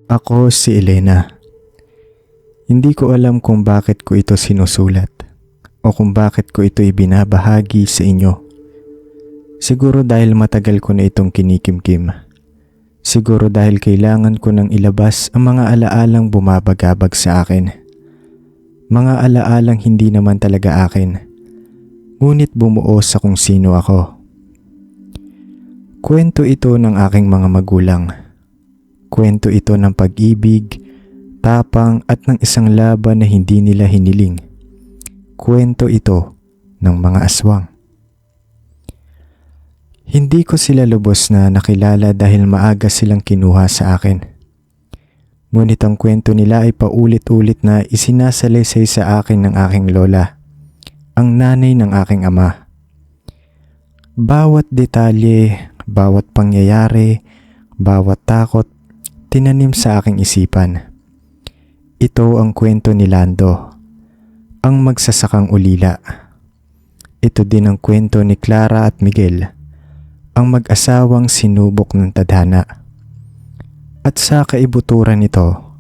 Ako si Elena. Hindi ko alam kung bakit ko ito sinusulat o kung bakit ko ito ibinabahagi sa inyo. Siguro dahil matagal ko na itong kinikimkim. Siguro dahil kailangan ko nang ilabas ang mga alaalang bumabagabag sa akin. Mga alaalang hindi naman talaga akin, ngunit bumuo sa kung sino ako. Kwento ito ng aking mga magulang. Kwento ito ng pag-ibig, tapang at ng isang laban na hindi nila hiniling. Kwento ito ng mga aswang. Hindi ko sila lubos na nakilala dahil maaga silang kinuha sa akin. Ngunit ang kwento nila ay paulit-ulit na isinasalaysay sa akin ng aking lola, ang nanay ng aking ama. Bawat detalye, bawat pangyayari, bawat takot, tinanim sa aking isipan. Ito ang kwento ni Lando, ang magsasakang ulila. Ito din ang kwento ni Clara at Miguel, ang mag-asawang sinubok ng tadhana. At sa kaibuturan nito,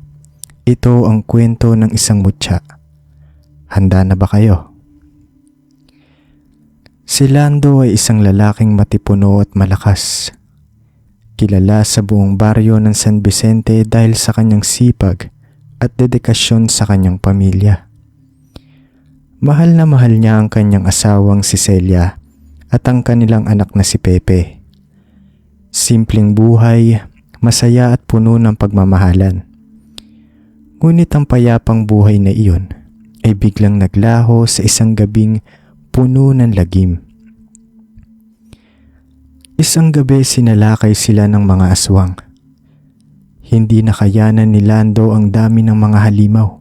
ito ang kwento ng isang mutya. Handa na ba kayo? Si Lando ay isang lalaking matipuno at malakas. Kilala sa buong baryo ng San Vicente dahil sa kanyang sipag at dedikasyon sa kanyang pamilya. Mahal na mahal niya ang kanyang asawang si Celia at ang kanilang anak na si Pepe. Simpleng buhay, masaya at puno ng pagmamahalan. Ngunit ang payapang buhay na iyon ay biglang naglaho sa isang gabing puno ng lagim. Isang gabi sinalakay sila ng mga aswang. Hindi nakayanan ni Lando ang dami ng mga halimaw.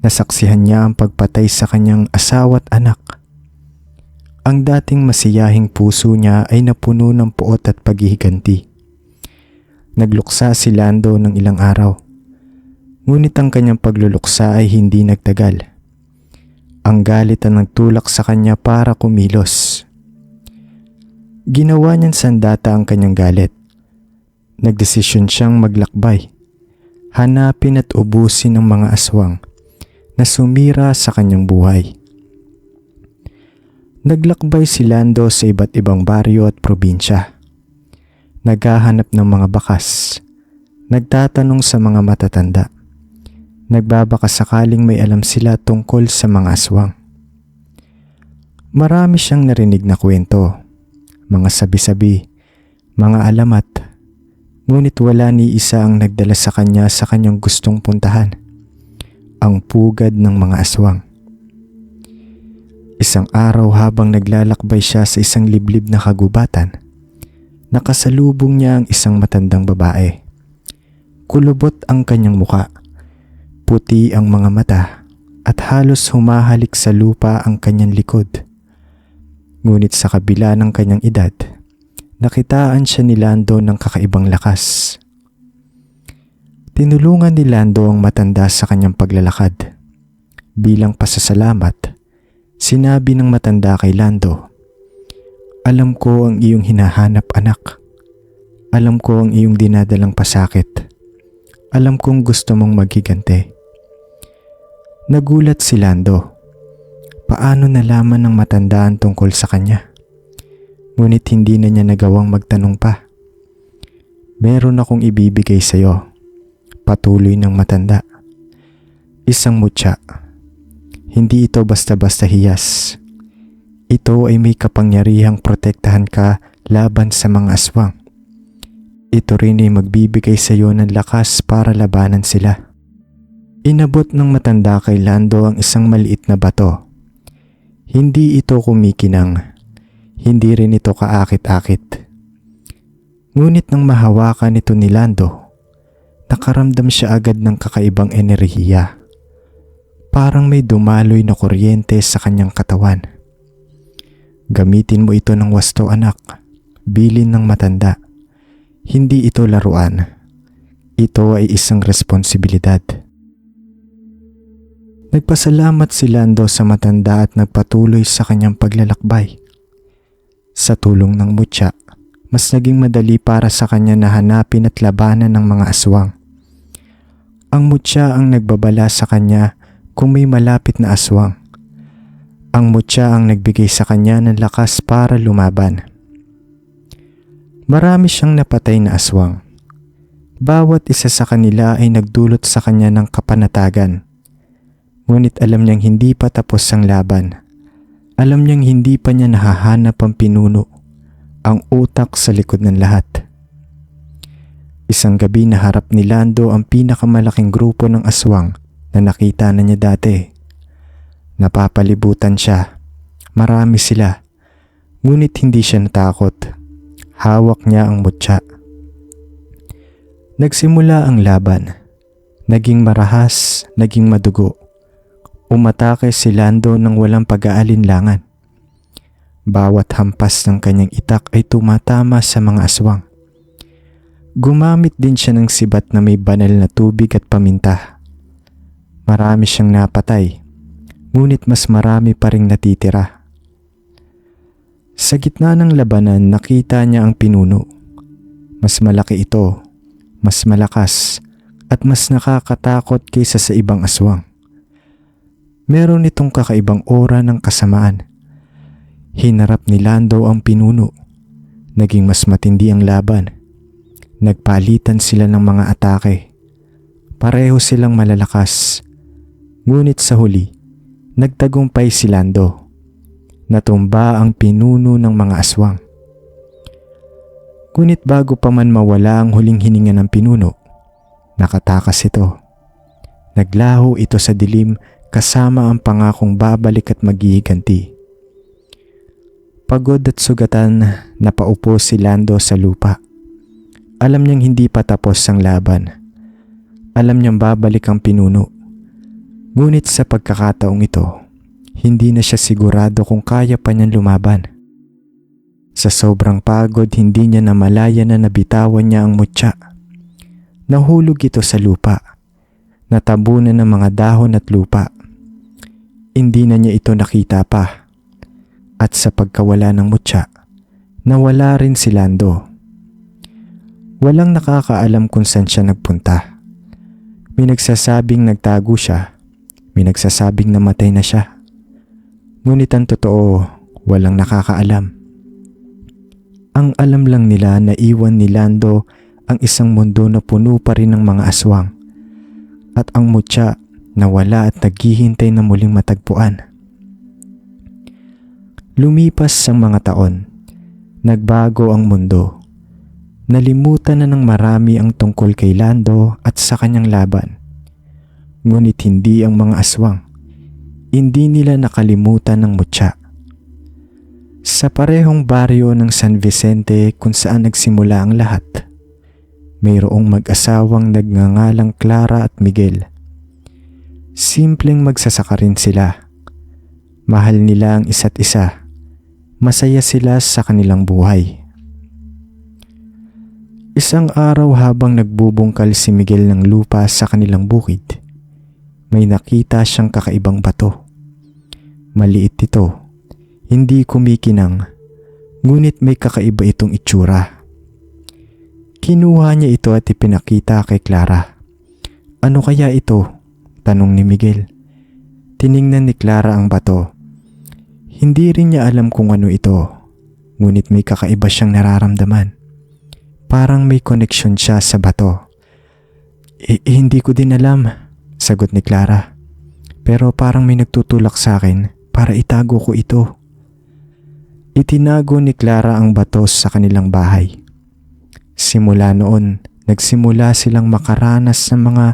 Nasaksihan niya ang pagpatay sa kanyang asawa at anak. Ang dating masiyahing puso niya ay napuno ng puot at paghihiganti. Nagluksa si Lando ng ilang araw. Ngunit ang kanyang pagluluksa ay hindi nagtagal. Ang galit ang nagtulak sa kanya para kumilos. Ginawa niyang sandata ang kanyang galit. Nagdesisyon siyang maglakbay, hanapin at ubusin ang mga aswang na sumira sa kanyang buhay. Naglakbay si Lando sa iba't ibang baryo at probinsya. Naghahanap ng mga bakas, nagtatanong sa mga matatanda, nagbabaka sakaling may alam sila tungkol sa mga aswang. Marami siyang narinig na kwento, mga sabi-sabi, mga alamat, ngunit wala ni isa ang nagdala sa kanyang gustong puntahan, ang pugad ng mga aswang. Isang araw habang naglalakbay siya sa isang liblib na kagubatan, nakasalubong niya ang isang matandang babae. Kulubot ang kanyang muka, puti ang mga mata at halos humahalik sa lupa ang kanyang likod. Ngunit sa kabila ng kanyang edad, nakitaan siya ni Lando ng kakaibang lakas. Tinulungan ni Lando ang matanda sa kanyang paglalakad. Bilang pasasalamat, sinabi ng matanda kay Lando, "Alam ko ang iyong hinahanap, anak. Alam ko ang iyong dinadalang pasakit. Alam kong gusto mong maghigante." Nagulat si Lando. Paano nalaman ng matandaan tungkol sa kanya? Ngunit hindi na niya nagawang magtanong pa. "Meron akong ibibigay sa iyo," patuloy ng matanda. "Isang mutya. Hindi ito basta-basta hiyas. Ito ay may kapangyarihang protektahan ka laban sa mga aswang. Ito rin ay magbibigay sa iyo ng lakas para labanan sila." Inabot ng matanda kay Lando ang isang maliit na bato. Hindi ito kumikinang. Hindi rin ito kaakit-akit. Ngunit nang mahawakan ito ni Lando, nakaramdam siya agad ng kakaibang enerhiya. Parang may dumaloy na kuryente sa kanyang katawan. "Gamitin mo ito ng wasto, anak," bilin ng matanda. "Hindi ito laruan. Ito ay isang responsibilidad." Nagpasalamat si Lando sa matanda at nagpatuloy sa kanyang paglalakbay. Sa tulong ng mutya, mas naging madali para sa kanya na hanapin at labanan ng mga aswang. Ang mutya ang nagbabala sa kanya kung may malapit na aswang. Ang mutya ang nagbigay sa kanya ng lakas para lumaban. Marami siyang napatay na aswang. Bawat isa sa kanila ay nagdulot sa kanya ng kapanatagan. Ngunit alam niyang hindi pa tapos ang laban. Alam niyang hindi pa niya nahahanap ang pinuno, ang utak sa likod ng lahat. Isang gabi naharap ni Lando ang pinakamalaking grupo ng aswang na nakita na niya dati. Napapalibutan siya. Marami sila. Ngunit hindi siya natakot. Hawak niya ang mutya. Nagsimula ang laban. Naging marahas, naging madugo. Umatake si Lando ng walang pag-aalinlangan. Bawat hampas ng kanyang itak ay tumatama sa mga aswang. Gumamit din siya ng sibat na may banal na tubig at paminta. Marami siyang napatay, ngunit mas marami pa ring natitira. Sa gitna ng labanan, nakita niya ang pinuno. Mas malaki ito, mas malakas, at mas nakakatakot kaysa sa ibang aswang. Meron itong kakaibang aura ng kasamaan. Hinarap ni Lando ang pinuno. Naging mas matindi ang laban. Nagpalitan sila ng mga atake. Pareho silang malalakas. Ngunit sa huli, nagtagumpay si Lando. Natumba ang pinuno ng mga aswang. Ngunit bago pa man mawala ang huling hininga ng pinuno, nakatakas ito. Naglaho ito sa dilim kasama ang pangakong babalik at maghihiganti. Pagod at sugatan, napaupo si Lando sa lupa. Alam niyang hindi pa tapos ang laban. Alam niyang babalik ang pinuno. Ngunit sa pagkakataong ito, hindi na siya sigurado kung kaya pa niyang lumaban. Sa sobrang pagod, hindi niya namalaya na nabitawan niya ang mutya. Nahulog ito sa lupa. Natabunan ng mga dahon at lupa. Hindi na niya ito nakita pa. At sa pagkawala ng mutya, nawala rin si Lando. Walang nakakaalam kung saan siya nagpunta. May nagsasabing nagtago siya. May nagsasabing namatay na siya. Ngunit ang totoo, walang nakakaalam. Ang alam lang nila na iwan ni Lando ang isang mundo na puno pa rin ng mga aswang. At ang mutya nawala at naghihintay na muling matagpuan. Lumipas ang mga taon. Nagbago ang mundo. Nalimutan na ng marami ang tungkol kay Lando at sa kanyang laban. Ngunit hindi ang mga aswang. Hindi nila nakalimutan ang mutya. Sa parehong baryo ng San Vicente kung saan nagsimula ang lahat, mayroong mag-asawang nagngangalang Clara at Miguel. Simpleng magsasaka rin sila. Mahal nila ang isa't isa. Masaya sila sa kanilang buhay. Isang araw habang nagbubungkal si Miguel ng lupa sa kanilang bukid, may nakita siyang kakaibang bato. Maliit ito, hindi kumikinang, ngunit may kakaiba itong itsura. Kinuha niya ito at ipinakita kay Clara. Ano kaya ito? Tanong ni Miguel. Tiningnan ni Clara ang bato. Hindi rin niya alam kung ano ito, ngunit may kakaiba siyang nararamdaman. Parang may koneksyon siya sa bato. Hindi ko din alam, sagot ni Clara. Pero parang may nagtutulak sa akin para itago ko ito. Itinago ni Clara ang bato sa kanilang bahay. Simula noon, nagsimula silang makaranas ng mga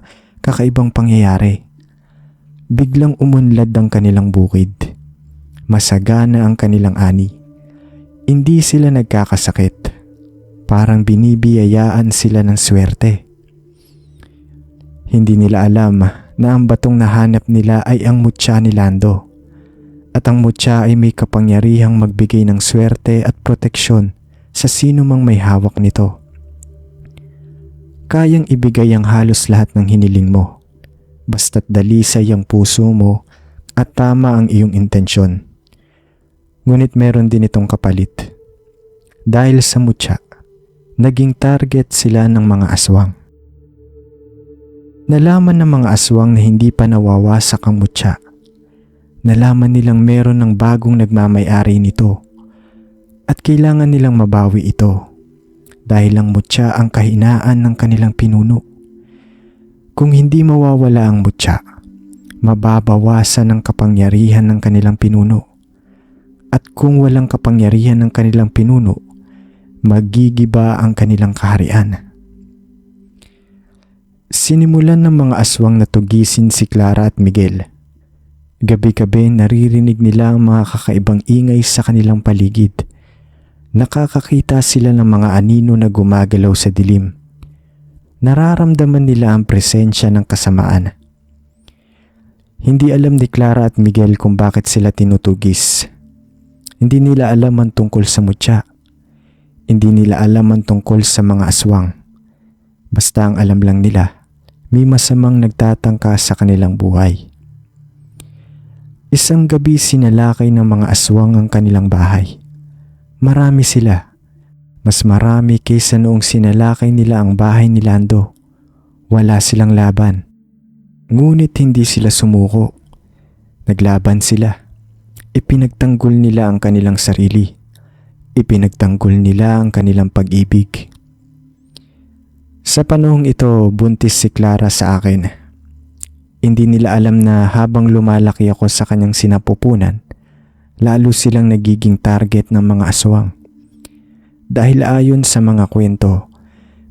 kakaibang pangyayari. Biglang umunlad ang kanilang bukid. Masagana ang kanilang ani. Hindi sila nagkakasakit. Parang binibiyayaan sila ng swerte. Hindi nila alam na ang batong nahanap nila ay ang mutya ni Lando. At ang mutya ay may kapangyarihang magbigay ng swerte at proteksyon sa sino mang may hawak nito. Kayang ibigay ang halos lahat ng hiniling mo, basta't dalisay ang puso mo at tama ang iyong intensyon. Ngunit meron din itong kapalit. Dahil sa mutya, naging target sila ng mga aswang. Nalaman ng mga aswang na hindi pa nawawasak ang mutya. Nalaman nilang meron ng bagong nagmamay-ari nito at kailangan nilang mabawi ito dahil ang mutya ang kahinaan ng kanilang pinuno. Kung hindi mawawala ang mutya, mababawasan ang kapangyarihan ng kanilang pinuno. At kung walang kapangyarihan ng kanilang pinuno, magigiba ang kanilang kaharian. Sinimulan ng mga aswang na tugisin si Clara at Miguel. Gabi-gabi naririnig nila ang mga kakaibang ingay sa kanilang paligid. Nakakakita sila ng mga anino na gumagalaw sa dilim. Nararamdaman nila ang presensya ng kasamaan. Hindi alam ni Clara at Miguel kung bakit sila tinutugis. Hindi nila alam ang tungkol sa mutya. Hindi nila alam ang tungkol sa mga aswang. Basta ang alam lang nila, may masamang nagtatangka sa kanilang buhay. Isang gabi sinalakay ng mga aswang ang kanilang bahay. Marami sila. Mas marami kaysa noong sinalakay nila ang bahay ni Lando. Wala silang laban. Ngunit hindi sila sumuko. Naglaban sila. Ipinagtanggol nila ang kanilang sarili. Ipinagtanggol nila ang kanilang pag-ibig. Sa panahong ito, buntis si Clara sa akin. Hindi nila alam na habang lumalaki ako sa kanyang sinapupunan, lalo silang nagiging target ng mga aswang. Dahil ayon sa mga kwento,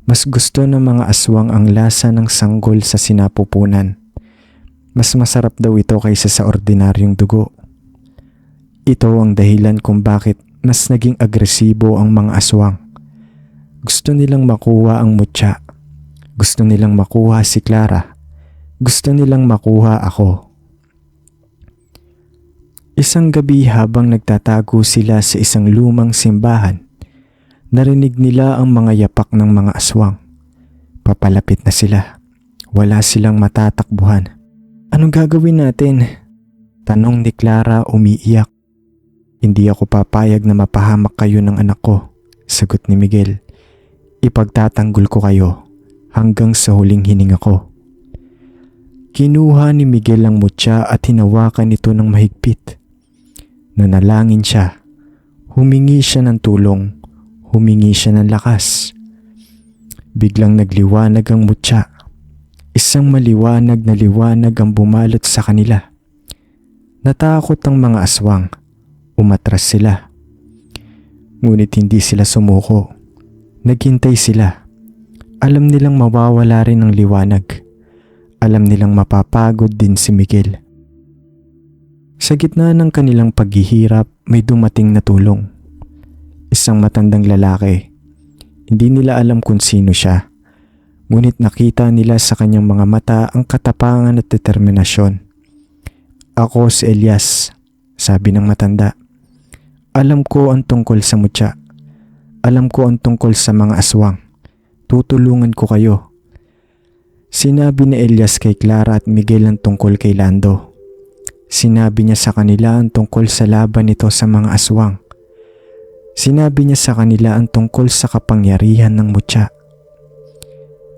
mas gusto ng mga aswang ang lasa ng sanggol sa sinapupunan. Mas masarap daw ito kaysa sa ordinaryong dugo. Ito ang dahilan kung bakit mas naging agresibo ang mga aswang. Gusto nilang makuha ang mutya. Gusto nilang makuha si Clara. Gusto nilang makuha ako. Isang gabi habang nagtatago sila sa isang lumang simbahan, narinig nila ang mga yapak ng mga aswang. Papalapit na sila. Wala silang matatakbuhan. Anong gagawin natin? Tanong ni Clara umiiyak. Hindi ako papayag na mapahamak kayo ng anak ko, sagot ni Miguel. Ipagtatanggol ko kayo hanggang sa huling hininga ko. Kinuha ni Miguel ang mutya at hinawakan ito ng mahigpit. Nanalangin siya. Humingi siya ng tulong. Humingi siya ng lakas. Biglang nagliwanag ang mutya. Isang maliwanag na liwanag ang bumalot sa kanila. Natakot ang mga aswang. Umatras sila. Ngunit hindi sila sumuko. Naghintay sila. Alam nilang mawawala rin ang liwanag. Alam nilang mapapagod din si Miguel. Sa gitna ng kanilang paghihirap, may dumating na tulong. Isang matandang lalaki. Hindi nila alam kung sino siya. Ngunit nakita nila sa kanyang mga mata ang katapangan at determinasyon. Ako si Elias, sabi ng matanda. Alam ko ang tungkol sa mutya. Alam ko ang tungkol sa mga aswang. Tutulungan ko kayo. Sinabi ni Elias kay Clara at Miguel ang tungkol kay Lando. Sinabi niya sa kanila ang tungkol sa laban nito sa mga aswang. Sinabi niya sa kanila ang tungkol sa kapangyarihan ng mutya.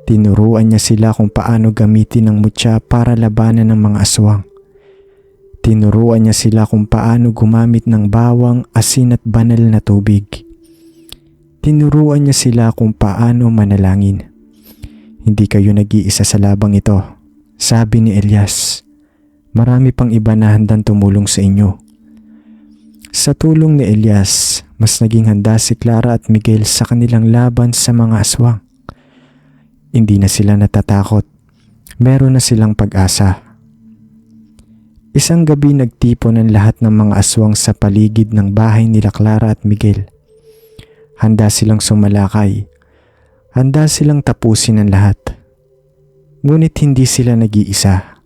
Tinuruan niya sila kung paano gamitin ang mutya para labanan ng mga aswang. Tinuruan niya sila kung paano gumamit ng bawang, asin at banal na tubig. Tinuruan niya sila kung paano manalangin. Hindi kayo nag-iisa sa labang ito, sabi ni Elias. Marami pang iba na handang tumulong sa inyo. Sa tulong ni Elias, mas naging handa si Clara at Miguel sa kanilang laban sa mga aswang. Hindi na sila natatakot. Meron na silang pag-asa. Isang gabi nagtipon ang lahat ng mga aswang sa paligid ng bahay nila Clara at Miguel. Handa silang sumalakay. Handa silang tapusin ang lahat. Ngunit hindi sila nag-iisa.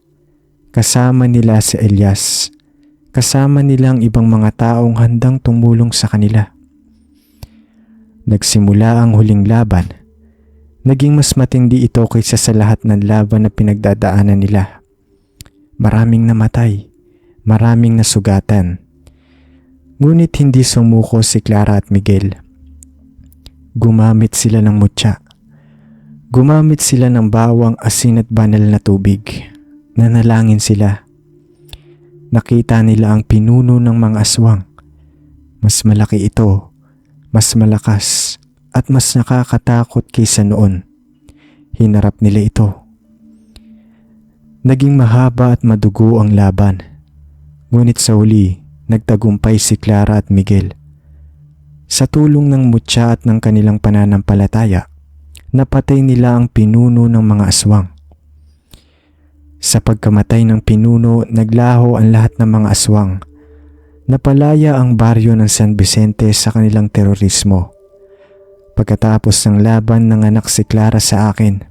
Kasama nila si Elias. Kasama nila ang ibang mga taong handang tumulong sa kanila. Nagsimula ang huling laban. Naging mas matindi ito kaysa sa lahat ng laban na pinagdadaanan nila. Maraming namatay. Maraming nasugatan. Ngunit hindi sumuko si Clara at Miguel. Gumamit sila ng mutya. Gumamit sila ng bawang, asin at banal na tubig. Nanalangin sila. Nakita nila ang pinuno ng mga aswang. Mas malaki ito, mas malakas, at mas nakakatakot kaysa noon. Hinarap nila ito. Naging mahaba at madugo ang laban. Ngunit sa huli, nagtagumpay si Clara at Miguel. Sa tulong ng mutya at ng kanilang pananampalataya, napatay nila ang pinuno ng mga aswang. Sa pagkamatay ng pinuno, naglaho ang lahat ng mga aswang. Napalaya ang baryo ng San Vicente sa kanilang terorismo. Pagkatapos ng laban, nanganak si Clara sa akin.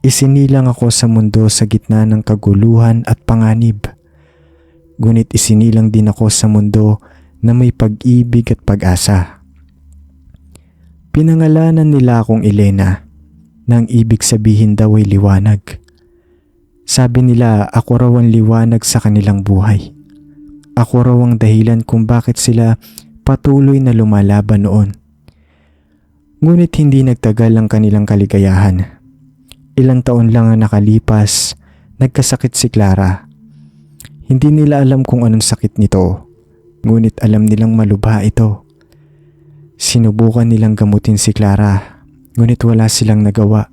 Isinilang ako sa mundo sa gitna ng kaguluhan at panganib. Ngunit isinilang din ako sa mundo na may pag-ibig at pag-asa. Pinangalanan nila akong Elena, na ang ibig sabihin daw ay liwanag. Sabi nila ako raw ang liwanag sa kanilang buhay. Ako raw ang dahilan kung bakit sila patuloy na lumalaban noon. Ngunit hindi nagtagal ang kanilang kaligayahan. Ilang taon lang ang nakalipas, nagkasakit si Clara. Hindi nila alam kung anong sakit nito, ngunit alam nilang malubha ito. Sinubukan nilang gamutin si Clara, ngunit wala silang nagawa.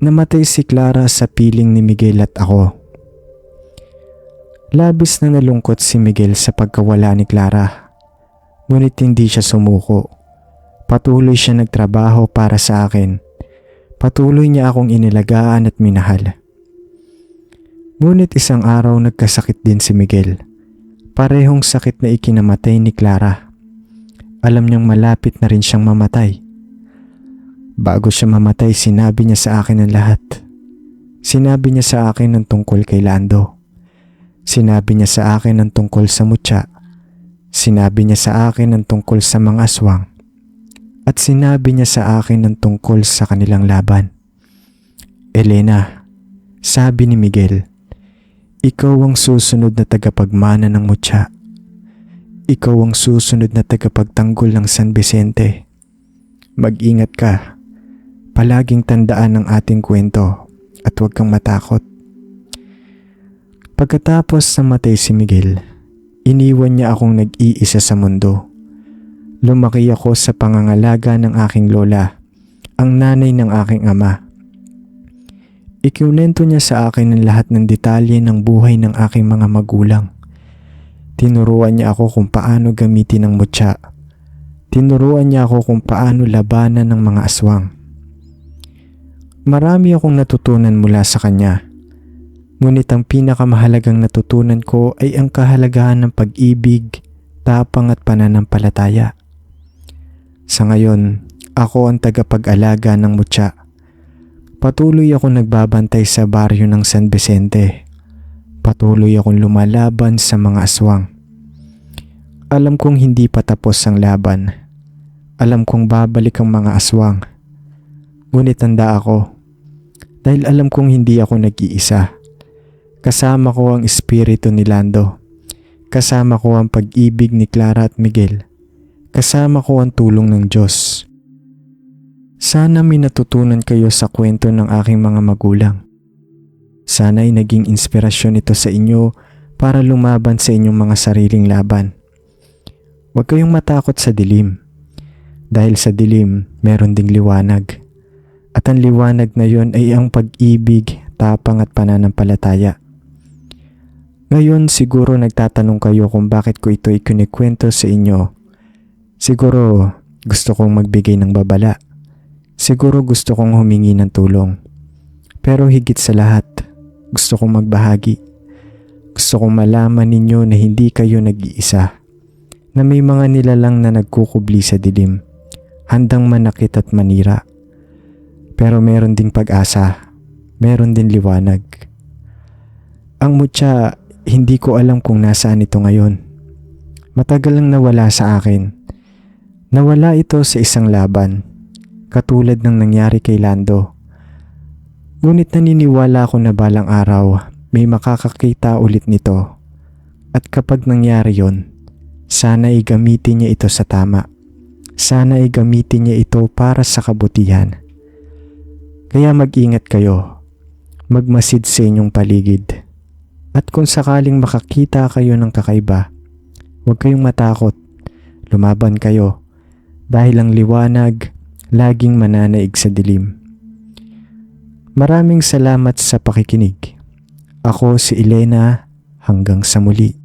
Namatay si Clara sa piling ni Miguel at ako. Labis na nalungkot si Miguel sa pagkawala ni Clara, ngunit hindi siya sumuko. Patuloy siya nagtrabaho para sa akin. Patuloy niya akong inilagaan at minahal. Ngunit isang araw nagkasakit din si Miguel. Parehong sakit na ikinamatay ni Clara. Alam niyang malapit na rin siyang mamatay. Bago siya mamatay, sinabi niya sa akin ang lahat. Sinabi niya sa akin ang tungkol kay Lando. Sinabi niya sa akin ang tungkol sa mutya. Sinabi niya sa akin ang tungkol sa mga aswang. At sinabi niya sa akin ang tungkol sa kanilang laban. Elena, sabi ni Miguel, ikaw ang susunod na tagapagmana ng mutya. Ikaw ang susunod na tagapagtanggol ng San Vicente. Mag-ingat ka. Palaging tandaan ang ating kwento at huwag kang matakot. Pagkatapos namatay si Miguel, iniwan niya akong nag-iisa sa mundo. Lumaki ako sa pangangalaga ng aking lola, ang nanay ng aking ama. Ikinwento niya sa akin ang lahat ng detalye ng buhay ng aking mga magulang. Tinuruan niya ako kung paano gamitin ang mutya. Tinuruan niya ako kung paano labanan ng mga aswang. Marami akong natutunan mula sa kanya. Ngunit ang pinakamahalagang natutunan ko ay ang kahalagahan ng pag-ibig, tapang at pananampalataya. Sa ngayon, ako ang tagapag-alaga ng mutya. Patuloy akong nagbabantay sa baryo ng San Vicente. Patuloy akong lumalaban sa mga aswang. Alam kong hindi pa tapos ang laban. Alam kong babalik ang mga aswang. Ngunit tanda ako, dahil alam kong hindi ako nag-iisa. Kasama ko ang espiritu ni Lando. Kasama ko ang pag-ibig ni Clara at Miguel. Kasama ko ang tulong ng Diyos. Sana may natutunan kayo sa kwento ng aking mga magulang. Sana ay naging inspirasyon ito sa inyo para lumaban sa inyong mga sariling laban. Huwag kayong matakot sa dilim. Dahil sa dilim, meron ding liwanag. At ang liwanag na yon ay ang pag-ibig, tapang at pananampalataya. Ngayon siguro nagtatanong kayo kung bakit ko ito ikinikwento sa inyo. Siguro gusto kong magbigay ng babala. Siguro gusto kong humingi ng tulong. Pero higit sa lahat, gusto kong magbahagi. Gusto kong malaman ninyo na hindi kayo nag-iisa. Na may mga nilalang na nagkukubli sa dilim. Handang manakit at manira. Pero meron ding pag-asa. Meron din liwanag. Ang mutya, hindi ko alam kung nasaan ito ngayon. Matagal lang nawala sa akin. Nawala ito sa isang laban. Katulad ng nangyari kay Lando. Ngunit naniniwala ako na balang araw may makakakita ulit nito. At kapag nangyari yon, sana gamitin niya ito sa tama. Sana ay gamitin niya ito para sa kabutihan. Kaya mag-ingat kayo. Magmasid sa inyong paligid. At kung sakaling makakita kayo ng kakaiba, huwag kayong matakot. Lumaban kayo dahil ang liwanag laging mananaig sa dilim. Maraming salamat sa pakikinig. Ako si Elena, hanggang sa muli.